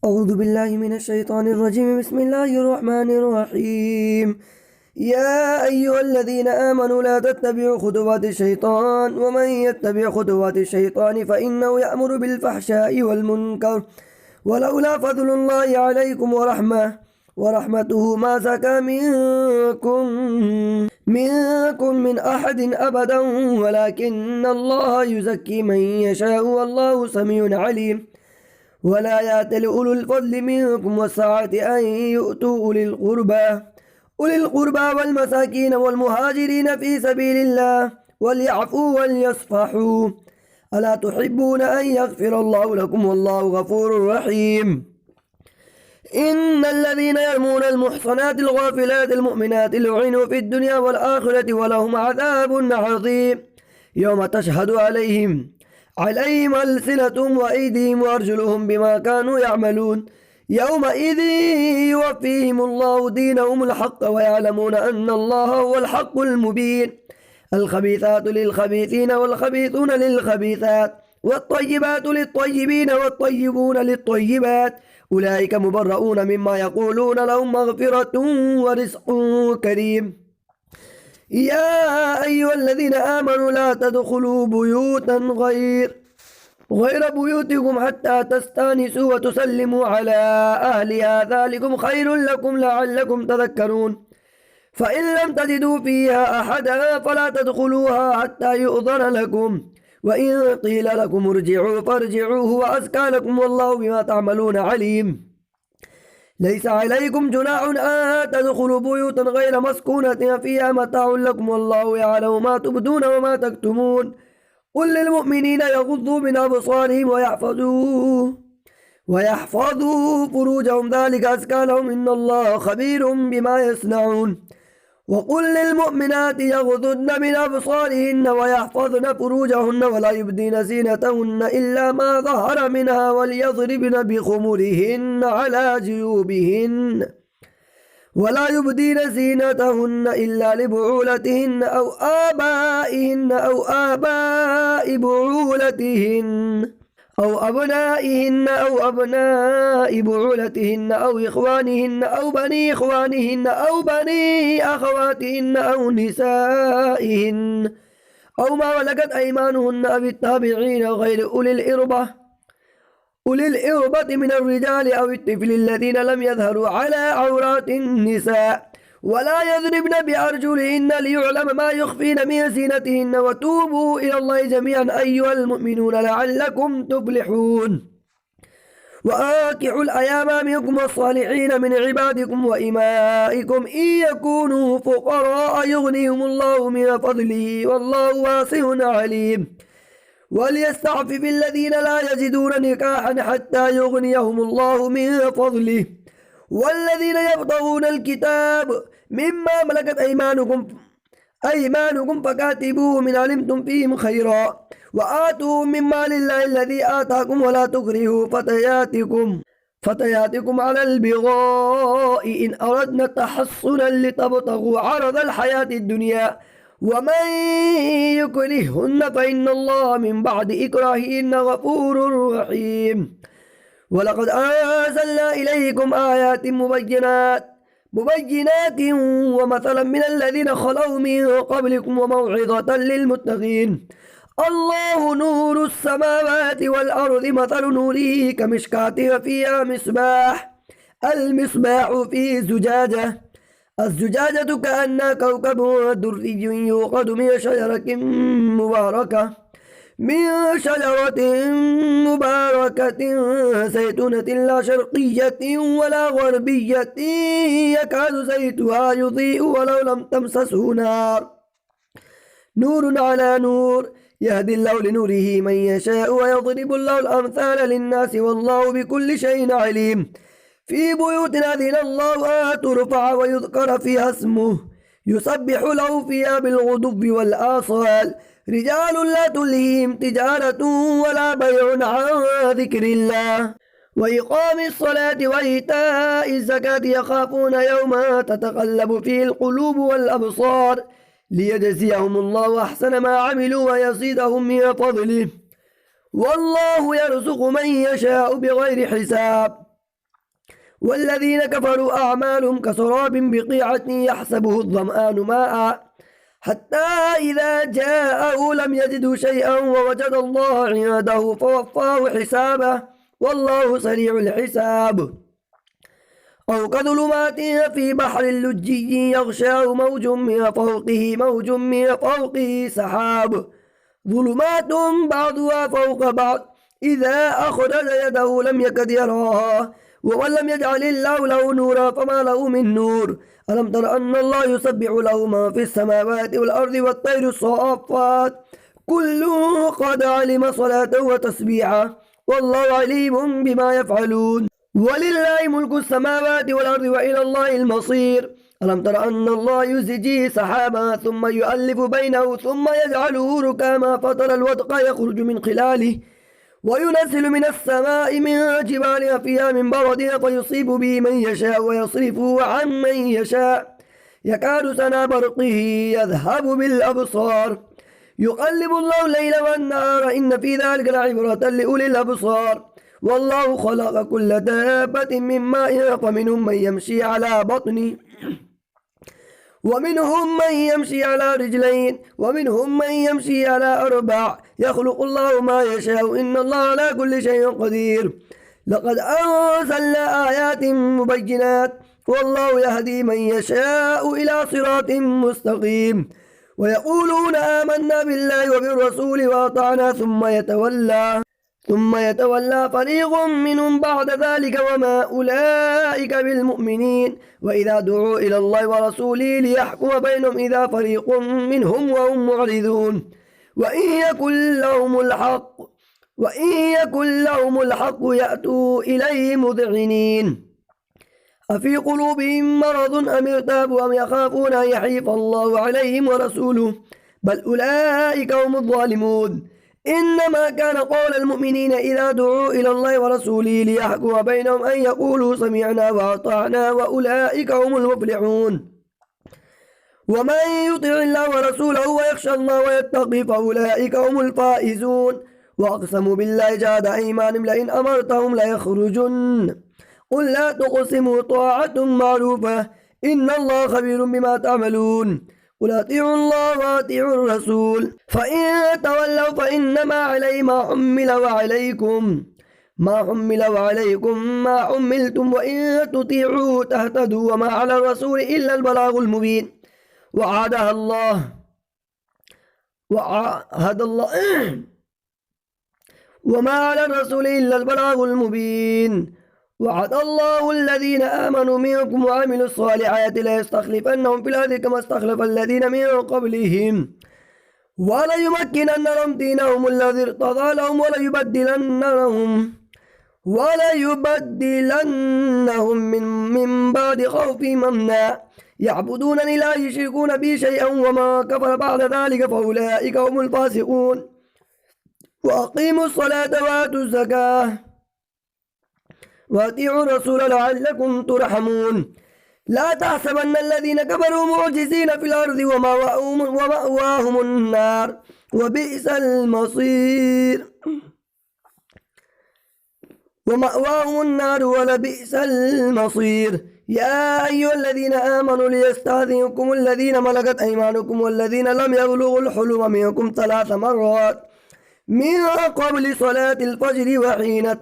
أعوذ بالله من الشيطان الرجيم. بسم الله الرحمن الرحيم. يا أيها الذين آمنوا لا تتبعوا خطوات الشيطان، ومن يتبع خطوات الشيطان فإنه يأمر بالفحشاء والمنكر، ولولا فضل الله عليكم ورحمته ما زكى منكم من أحد أبدا، ولكن الله يزكي من يشاء والله سميع عليم. ولا يأتل أولو الفضل منكم والسعة أن يؤتوا أولي القربى والمساكين والمهاجرين في سبيل الله وليعفوا وليصفحوا، ألا تحبون أن يغفر الله لكم والله غفور رحيم. إن الذين يرمون المحصنات الغافلات المؤمنات لعنوا في الدنيا والآخرة ولهم عذاب عظيم، يوم تشهد عليهم ألسنتهم وأيديهم وأرجلهم بما كانوا يعملون، يومئذ يوفيهم الله دينهم الحق ويعلمون أن الله هو الحق المبين. الخبيثات للخبيثين والخبيثون للخبيثات والطيبات للطيبين والطيبون للطيبات، أولئك مبرؤون مما يقولون، لهم مغفرة ورزق كريم. يا أيها الذين آمنوا لا تدخلوا بيوتا غير بيوتكم حتى تستانسوا وتسلموا على أهلها، ذلكم خير لكم لعلكم تذكرون. فإن لم تجدوا فيها أحدا فلا تدخلوها حتى يؤذن لكم، وإن قيل لكم ارجعوا فارجعوا هو أزكى لكم والله بما تعملون عليم. ليس عليكم جناح أن تدخلوا بيوتا غير مسكونة فيها متاع لكم والله يعلم ما تبدون وما تكتمون. قل للمؤمنين يغضوا من أبصارهم ويحفظوا فروجهم، ذلك أزكى لهم إن الله خبير بما يصنعون. وقل للمؤمنات يغضضن من أبصارهن ويحفظن فروجهن ولا يبدين زينتهن إلا ما ظهر منها وليضربن بخمرهن على جيوبهن، ولا يبدين زينتهن إلا لبعولتهن أو آبائهن أو آباء بعولتهن أو أبنائهن أو أبناء بعولتهن أو إخوانهن أو بني إخوانهن أو بني أخواتهن أو نسائهن أو ما ملكت أيمانهن أو التابعين غير أولي الإربة من الرجال أو الطفل الذين لم يظهروا على عورات النساء، ولا يضربن بأرجلهن ليعلم ما يخفين من زينتهن، وتوبوا إلى الله جميعا أيها المؤمنون لعلكم تفلحون. وآنكحوا الأيام منكم والصالحين من عبادكم وإمائكم إن يكونوا فقراء يغنيهم الله من فضله والله واسع عليم. وليستعفف الذين لا يجدون نكاحا حتى يغنيهم الله من فضله، والذين يبتغون الكتاب مما ملكت أيمانكم فكاتبوهم إن علمتم فيهم خيرا، وآتوهم من مال الله الذي آتاكم، ولا تكرهوا فتياتكم على البغاء إن أردنا تحصنا لتبتغوا عرض الحياة الدنيا، ومن يكرهن فإن الله من بعد إكراههن غفور رحيم. ولقد أنزلنا إليكم آيات مبينات ومثلا من الذين خلوا من قبلكم وموعظة للمتقين. الله نور السماوات والأرض، مثل نوره كمشكاة فيها المصباح في زجاجة، الزجاجة كأنها كوكب دري يوقد من شجرة مباركة زيتونة لا شرقية ولا غربية، يكاد زيتها يضيء ولو لم تمسسه نار، نور على نور، يهدي الله لنوره من يشاء ويضرب الله الأمثال للناس والله بكل شيء عليم. في بيوت أذن الله أن ترفع ويذكر فيها اسمه يسبح له فيها بالغدو والآصال، رجال لا تلهيهم تجارة ولا بيع عن ذكر الله وإقام الصلاة وإيتاء الزكاة، يخافون يوما تتقلب فيه القلوب والأبصار، ليجزيهم الله أحسن ما عملوا ويزيدهم من فضله، والله يرزق من يشاء بغير حساب. والذين كفروا أعمالهم كسراب بقيعة يحسبه الظمآن ماء حتى إذا جاءه لم يجدوا شيئا ووجد الله عنده فوفاه حسابه والله سريع الحساب. أو كظلمات في بحر لجي يغشاه موج من فوقه موج من فوقه سحاب ظلمات بعضها فوق بعض إذا أخرج يده لم يكد يراها ومن لم يجعل الله له نورا فما له من نور. ألم تر أن الله يسبح له ما في السماوات والأرض والطير الصافات كل قد علم صلاته وتسبيحه والله عليم بما يفعلون. ولله ملك السماوات والأرض وإلى الله المصير. ألم تر أن الله يزجي سحابا ثم يؤلف بينه ثم يجعله ركاما فترى الودق يخرج من خلاله وينزل من السماء من جبال فيها من برد فيصيب به من يشاء ويصرفه عن من يشاء يكاد سنا برقه يذهب بالأبصار يقلب الله الليل والنهار إن في ذلك لعبرة لأولي الأبصار. والله خلق كل دابة من ماء فمنهم من يمشي على بطنه ومنهم من يمشي على رجلين ومنهم من يمشي على أربع يخلق الله ما يشاء إن الله على كل شيء قدير. لقد أنزلنا آيات مبينات والله يهدي من يشاء إلى صراط مستقيم. ويقولون آمنا بالله وبالرسول وأطعنا ثم يتولى فريق منهم بعد ذلك وما أولئك بالمؤمنين. وإذا دعوا إلى الله ورسوله ليحكم بينهم إذا فريق منهم وهم معرضون. وإن يكن لهم الحق يأتوا إليه مذعنين. أفي قلوبهم مرض أم ارتابوا أم يخافون أن يحيف الله عليهم ورسوله بل أولئك هم الظالمون. إنما كان قول المؤمنين إذا دعوا إلى الله ورسوله ليحكم بينهم أن يقولوا سمعنا وأطعنا وأولئك هم المفلحون. ومن يطع الله ورسوله ويخشى الله ويتقي فأولئك هم الفائزون. وأقسموا بالله جهد أيمانهم لئن أمرتهم ليخرجن قل لا تقسموا طاعة معروفة إن الله خبير بما تعملون. قل أطيعوا الله وأطيعوا الرسول فإن تولوا فإنما عليه ما حمل وعليكم ما حملتم وإن تطيعوا تهتدوا وما على الرسول إلا البلاغ المبين. وعهد الله وما على الرسول إلا البلاغ المبين. وعد الله الذين آمنوا منكم وعملوا الصالحات ليستخلفنهم في الأرض كما استخلف الذين من قبلهم وليمكنن لهم دينهم الذي ارتضى لهم وليبدلنهم من بعد خوفهم أمنا يعبدونني لا يشركون بي شيئا وما كفر بعد ذلك فأولئك هم الفاسقون. وأقيموا الصلاة وآتوا الزكاة وأطيعوا الرسول لعلكم ترحمون. لا تحسبن الذين كفروا معجزين في الأرض ومأواهم النار وبئس المصير ولبئس المصير. يا أيها الذين آمنوا ليستأذنكم الذين ملكت أيمانكم والذين لم يبلغوا الحلم منكم 3 مرات من قبل صلاة الفجر وحين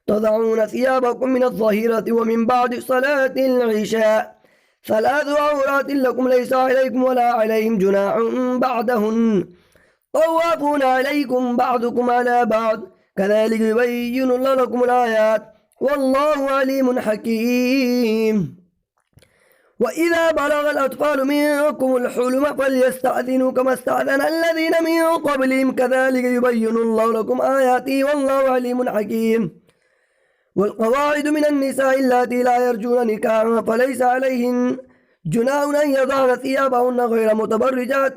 تضعون ثيابكم من الظهيرة ومن بعد صلاة العشاء 3 عورات لكم ليس عليكم ولا عليهم جناح بعدهن طوافون عليكم بعضكم على بعض كذلك يبين الله لكم الآيات والله عليم حكيم. وإذا بلغ الأطفال منكم الحلم فليستأذنوا كما استأذن الذين من قبلهم كذلك يبين الله لكم آياته والله عليم حكيم. والقواعد من النساء اللاتي لا يرجون نكاحا فليس عليهن جناح أن يضعن ثيابهن غير متبرجات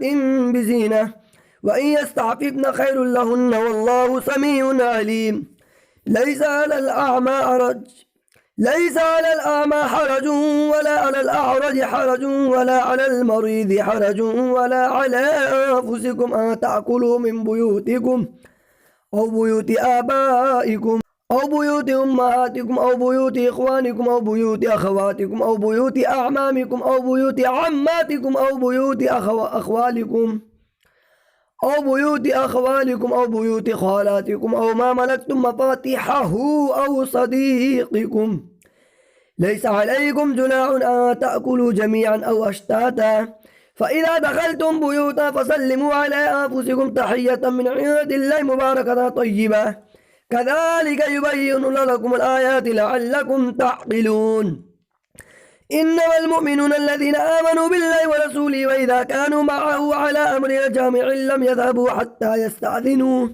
بزينة وإن يستعففن خير لهن والله سميع عليم. ليس على الأعمى حرج ولا على الأعرج حرج ولا على المريض حرج ولا على أنفسكم أن تأكلوا من بيوتكم أو بيوت آبائكم أو بيوت أمهاتكم أو بيوت إخوانكم أو بيوت أخواتكم أو بيوت أعمامكم أو بيوت عماتكم أو بيوت أخوالكم أو بيوت أخوالكم أو بيوت خالاتكم أو ما ملكتم مفاتيحه أو صديقكم. ليس عليكم جناح أن تأكلوا جميعا أو أشتاتا، فإذا دخلتم بيوتا فسلموا على أنفسكم تحية من عند الله مباركة طيبة، كذلك يبين لكم الآيات لعلكم تعقلون. إنما المؤمنون الذين آمنوا بالله ورسوله وإذا كانوا معه على أمر جامع لم يذهبوا حتى يستأذنوه.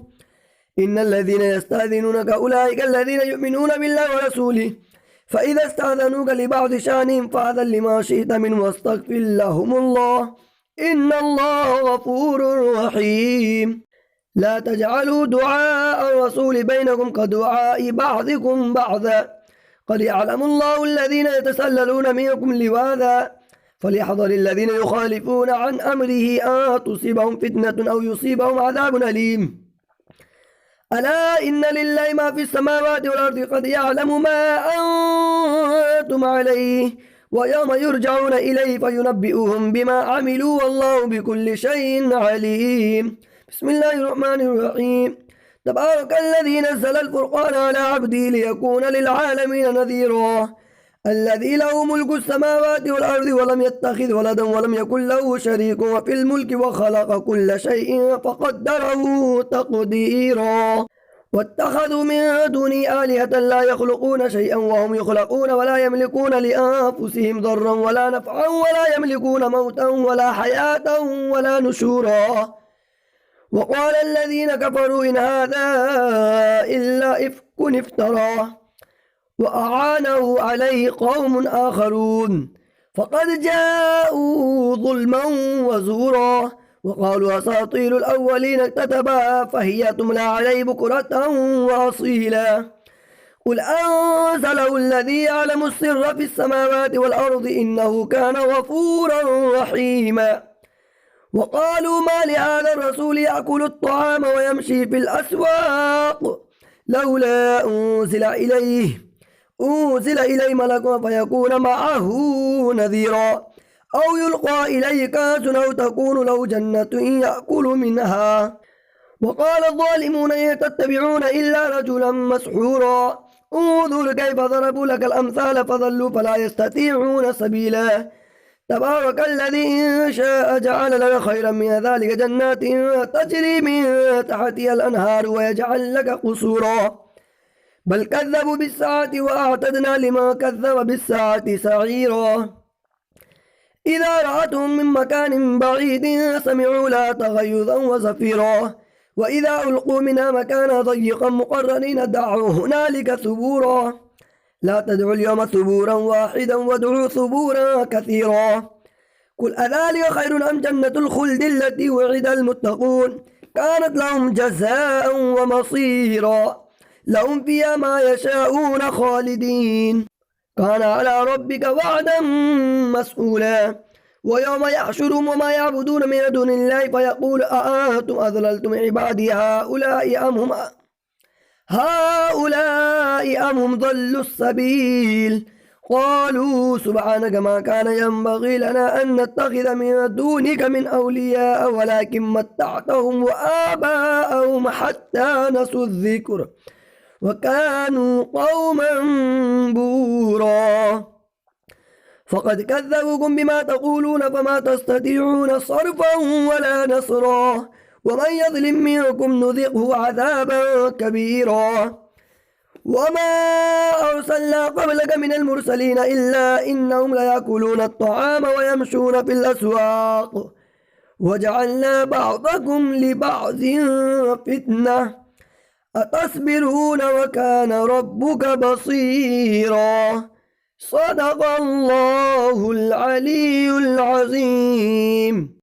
إن الذين يستأذنونك أولئك الذين يؤمنون بالله ورسوله، فإذا استأذنوك لبعض شأنهم فأذن لما شئت منه واستغفر لهم الله، إن الله غفور رحيم. لا تجعلوا دعاء الرسول بينكم كدعاء بعضكم بعضا، قد يعلم الله الذين يتسللون منكم لواذا، فليحذر الذين يخالفون عن أمره أن تصيبهم فتنة أو يصيبهم عذاب أليم. ألا إن لله ما في السماوات والأرض، قد يعلم ما أنتم عليه، ويوم يرجعون إليه فينبئهم بما عملوا والله بكل شيء عليم. بسم الله الرحمن الرحيم. تبارك الذي نزل الفرقان على عبده ليكون للعالمين نذيرا، الذي له ملك السماوات والأرض ولم يتخذ ولدا ولم يكن له شريك في الملك وخلق كل شيء فقدره تقديرا. واتخذوا من دونه آلهة لا يخلقون شيئا وهم يخلقون ولا يملكون لأنفسهم ضرا ولا نفعا ولا يملكون موتا ولا حياة ولا نشورا. وقال الذين كفروا إن هذا إلا إفك افتراه وأعانه عليه قوم آخرون، فقد جاءوا ظلما وزورا. وقالوا أساطير الأولين اكتتبها فهي تملى عليه بكرة وأصيلا. قل أنزله الذي يعلم السر في السماوات والأرض إنه كان غفورا رحيما. وقالوا ما لهذا الرسول يأكل الطعام ويمشي في الأسواق لولا أنزل إليه ملك فيكون معه نذيرا، أو يلقى إليه كنز أو تكون له جنة يأكل منها. وقال الظالمون إن تتبعون إلا رجلا مسحورا. انظر كيف ضربوا لك الأمثال فضلوا فلا يستطيعون سبيلا. تبارك الذي إن شاء جعل لك خيرا من ذلك جنات تجري من تحتها الأنهار ويجعل لك قصورا، بل كذبوا بالساعة وأعتدنا لما كذب بالساعة سعيرا. إذا رأتهم من مكان بعيد سمعوا لها تغيظا وزفيرا، وإذا ألقوا منها مكانا ضيقا مقرنين دعوا هنالك ثبورا. لا تدعوا اليوم ثبورا واحدا وادعوا ثبورا كثيرا. قل أذلك خير أم جنة الخلد التي وعد المتقون كانت لهم جزاء ومصيرا، لهم فيها ما يشاءون خالدين، كان على ربك وعدا مسؤولا. ويوم يحشرهم وما يعبدون من دون الله فيقول أأنتم أضللتم عبادي هؤلاء أم هم ضلوا السبيل. قالوا سبحانك ما كان ينبغي لنا أن نتخذ من دونك من أولياء ولكن متعتهم وآباءهم حتى نسوا الذكر وكانوا قوما بورا. فقد كذبوكم بما تقولون فما تستطيعون صرفا ولا نصرا، ومن يظلم منكم نذقه عذابا كبيرا. وما أرسلنا قبلك من المرسلين إلا إنهم ليأكلون الطعام ويمشون في الأسواق وجعلنا بعضكم لبعض فتنة أتصبرون وكان ربك بصيرا. صدق الله العلي العظيم.